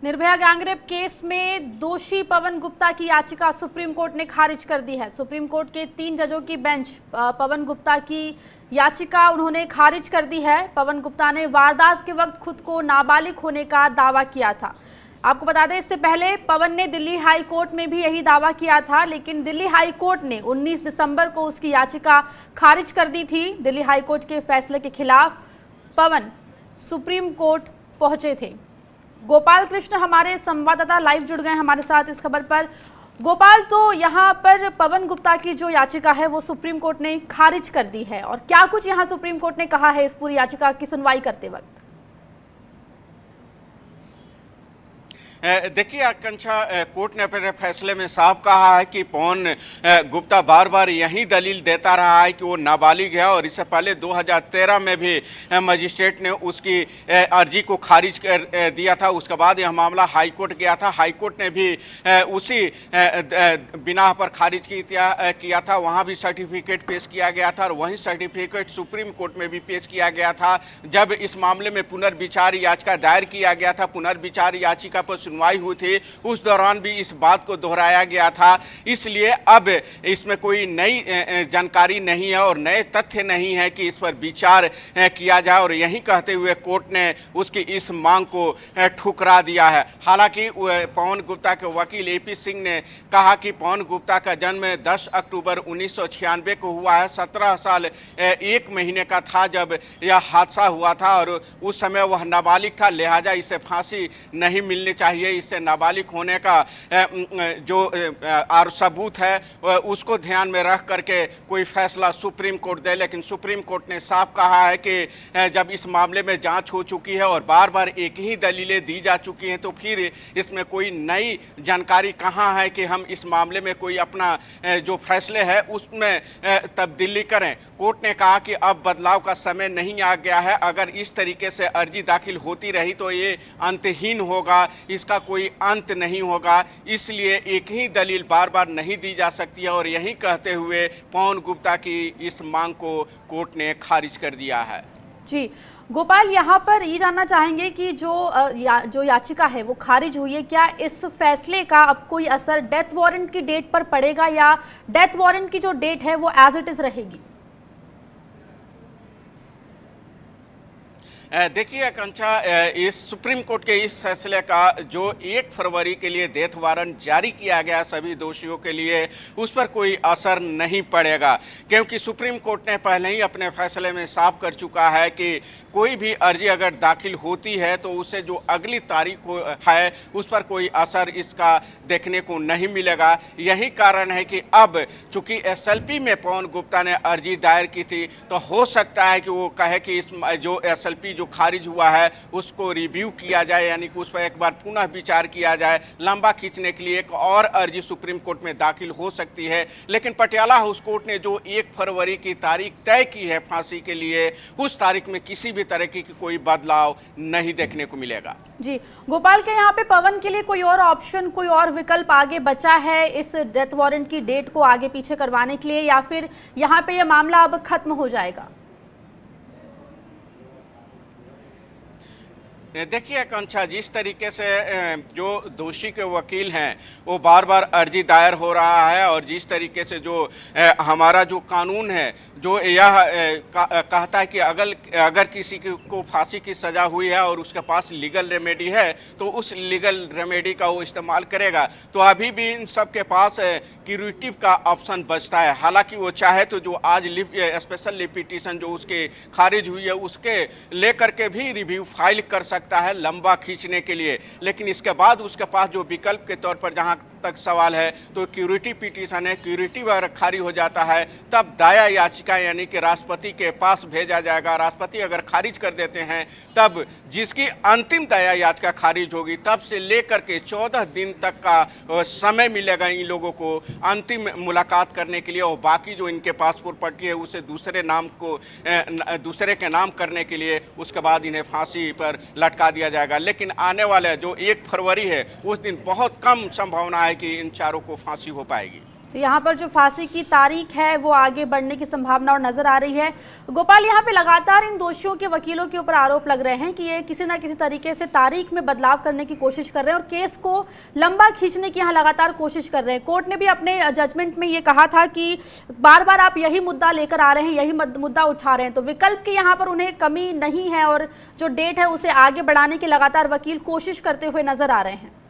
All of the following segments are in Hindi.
निर्भया गैंगरेप केस में दोषी पवन गुप्ता की याचिका सुप्रीम कोर्ट ने खारिज कर दी है। सुप्रीम कोर्ट के 3 जजों की बेंच पवन गुप्ता की याचिका उन्होंने खारिज कर दी है। पवन गुप्ता ने वारदात के वक्त खुद को नाबालिग होने का दावा किया था। आपको बता दें, इससे पहले पवन ने दिल्ली हाई कोर्ट में भी यही दावा किया था, लेकिन दिल्ली हाई कोर्ट ने 19 दिसंबर को उसकी याचिका खारिज कर दी थी। दिल्ली हाई कोर्ट के फैसले के खिलाफ पवन सुप्रीम कोर्ट पहुंचे थे। गोपाल कृष्ण हमारे संवाददाता लाइव जुड़ गए हमारे साथ इस खबर पर। गोपाल, तो यहाँ पर पवन गुप्ता की जो याचिका है वो सुप्रीम कोर्ट ने खारिज कर दी है, और क्या कुछ यहाँ सुप्रीम कोर्ट ने कहा है इस पूरी याचिका की सुनवाई करते वक्त? देखिए आकांक्षा, कोर्ट ने अपने फैसले में साफ कहा है कि पवन गुप्ता बार बार यही दलील देता रहा है कि वो नाबालिग है, और इससे पहले 2013 में भी मजिस्ट्रेट ने उसकी अर्जी को खारिज कर दिया था। उसके बाद यह मामला हाई कोर्ट गया था। हाई कोर्ट ने भी उसी बिना पर खारिज किया था। वहाँ भी सर्टिफिकेट पेश किया गया था, और वही सर्टिफिकेट सुप्रीम कोर्ट में भी पेश किया गया था। जब इस मामले में पुनर्विचार याचिका दायर किया गया था, पुनर्विचार याचिका पर सुनवाई हुई थी, उस दौरान भी इस बात को दोहराया गया था। इसलिए अब इसमें कोई नई जानकारी नहीं है और नए तथ्य नहीं है कि इस पर विचार किया जाए, और यही कहते हुए कोर्ट ने उसकी इस मांग को ठुकरा दिया है। हालांकि पवन गुप्ता के वकील एपी सिंह ने कहा कि पवन गुप्ता का जन्म 10 अक्टूबर 1996 को हुआ है। 17 साल 1 महीने का था जब यह हादसा हुआ था, और उस समय वह नाबालिग था, लिहाजा इसे फांसी नहीं मिलनी चाहिए। इससे नाबालिग होने का जो सबूत है उसको ध्यान में रख करके कोई फैसला सुप्रीम कोर्ट दे। लेकिन सुप्रीम कोर्ट ने साफ कहा है कि जब इस मामले में जांच हो चुकी है और बार बार एक ही दलीलें दी जा चुकी हैं, तो फिर इसमें कोई नई जानकारी कहाँ है कि हम इस मामले में कोई अपना जो फैसले है उसमें तब्दीली करें। कोर्ट ने कहा कि अब बदलाव का समय नहीं आ गया है। अगर इस तरीके से अर्जी दाखिल होती रही तो ये अंतहीन होगा, इसका कोई अंत नहीं होगा। इसलिए एक ही दलील बार बार नहीं दी जा सकती है, और यही कहते हुए पवन गुप्ता की इस मांग को कोर्ट ने खारिज कर दिया है। जी गोपाल, यहाँ पर ये जानना चाहेंगे कि जो याचिका है वो खारिज हुई है, क्या इस फैसले का अब कोई असर डेथ वारंट की डेट पर पड़ेगा, या डेथ वारंट की जो डेट है वो एज इट इज रहेगी? देखिए आकांक्षा, इस सुप्रीम कोर्ट के इस फैसले का जो 1 फरवरी के लिए डेथ वारंट जारी किया गया सभी दोषियों के लिए, उस पर कोई असर नहीं पड़ेगा, क्योंकि सुप्रीम कोर्ट ने पहले ही अपने फैसले में साफ कर चुका है कि कोई भी अर्जी अगर दाखिल होती है तो उसे जो अगली तारीख है उस पर कोई असर इसका देखने को नहीं मिलेगा। यही कारण है कि अब चूंकि एसएलपी में पवन गुप्ता ने अर्जी दायर की थी, तो हो सकता है कि वो कहे कि इस जो एसएलपी जो खारिज हुआ है उसको रिव्यू किया जाए, यानी कि उस पर एक बार पुनः विचार किया जाए। लंबा खींचने के लिए एक और अर्जी सुप्रीम कोर्ट में दाखिल हो सकती है। लेकिन पटियाला हाउस कोर्ट ने जो 1 फरवरी की तारीख तय की है फांसी के लिए, उस तारीख में किसी भी तरह की कोई बदलाव नहीं देखने को मिलेगा। जी गोपाल, के यहाँ पे पवन के लिए कोई और ऑप्शन, कोई और विकल्प आगे बचा है इस डेथ वारंट की डेट को आगे पीछे करवाने के लिए, या फिर यहाँ पे यह मामला अब खत्म हो जाएगा? देखिए आकांक्षा, जिस तरीके से जो दोषी के वकील हैं वो बार बार अर्जी दायर हो रहा है, और जिस तरीके से जो हमारा जो कानून है जो यह कहता है कि अगर किसी को फांसी की सज़ा हुई है और उसके पास लीगल रेमेडी है तो उस लीगल रेमेडी का वो इस्तेमाल करेगा, तो अभी भी इन सब के पास क्यूरेटिव का ऑप्शन बचता है। हालांकि वो चाहे तो जो आज स्पेशल लीव पिटीशन जो उसके खारिज हुई है उसके लेकर के भी रिव्यू फाइल कर सकता है लंबा खींचने के लिए। लेकिन इसके बाद उसके पास जो विकल्प के तौर पर जहां तक सवाल है तो क्यूरेटिव पिटीशन है। क्यूरेटिव अगर खारिज हो जाता है तब दाया याचिका यानी कि राष्ट्रपति के पास भेजा जाएगा। राष्ट्रपति अगर खारिज कर देते हैं तब जिसकी अंतिम दाया याचिका खारिज होगी तब से लेकर के 14 दिन तक का समय मिलेगा इन लोगों को अंतिम मुलाकात करने के लिए, और बाकी जो इनके पास प्रॉपर्टी है उसे दूसरे के नाम करने के लिए उसके बाद इन्हें फांसी पर लटका दिया जाएगा। लेकिन आने वाला जो 1 फरवरी है उस दिन बहुत कम संभावना है कि इन चारों को फांसी हो पाएगी। तो यहाँ पर जो फांसी की तारीख है वो आगे बढ़ने की संभावना और नजर आ रही है। गोपाल, यहाँ पे लगातार इन दोषियों के वकीलों के ऊपर आरोप लग रहे हैं कि ये किसी ना किसी तरीके से तारीख में बदलाव करने की कोशिश कर रहे हैं और केस को लंबा खींचने की यहाँ लगातार कोशिश कर रहे हैं। कोर्ट ने भी अपने जजमेंट में ये कहा था कि बार बार आप यही मुद्दा लेकर आ रहे हैं, यही मुद्दा उठा रहे हैं, तो विकल्प की यहाँ पर उन्हें कमी नहीं है और जो डेट है उसे आगे बढ़ाने की लगातार वकील कोशिश करते हुए नजर आ रहे हैं।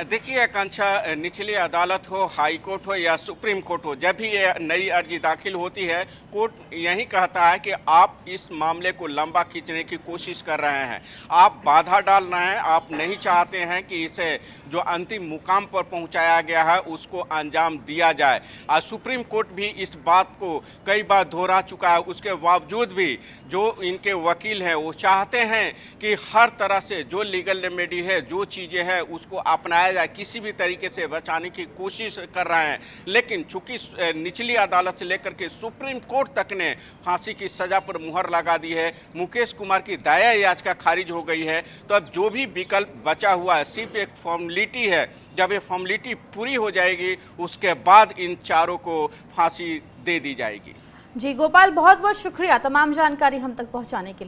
देखिए आकांक्षा, निचली अदालत हो, हाई कोर्ट हो या सुप्रीम कोर्ट हो, जब भी ये नई अर्जी दाखिल होती है, कोर्ट यही कहता है कि आप इस मामले को लंबा खींचने की कोशिश कर रहे हैं, आप बाधा डाल रहे हैं, आप नहीं चाहते हैं कि इसे जो अंतिम मुकाम पर पहुंचाया गया है उसको अंजाम दिया जाए। आज सुप्रीम कोर्ट भी इस बात को कई बार दोहरा चुका है। उसके बावजूद भी जो इनके वकील हैं वो चाहते हैं कि हर तरह से जो लीगल रेमेडी है, जो चीज़ें हैं उसको अपनाया जाए, किसी भी तरीके से बचाने की कोशिश कर रहे हैं। लेकिन चूंकि निचली अदालत से लेकर के सुप्रीम कोर्ट तक ने फांसी की सजा पर मुहर लगा दी है, मुकेश कुमार की दया याचिका खारिज हो गई है, तो अब जो भी विकल्प बचा हुआ है सिर्फ एक फॉर्मेलिटी है। जब ये फॉर्मेलिटी पूरी हो जाएगी उसके बाद इन चारों को फांसी दे दी जाएगी। जी गोपाल, बहुत बहुत शुक्रिया तमाम जानकारी हम तक पहुंचाने के लिए।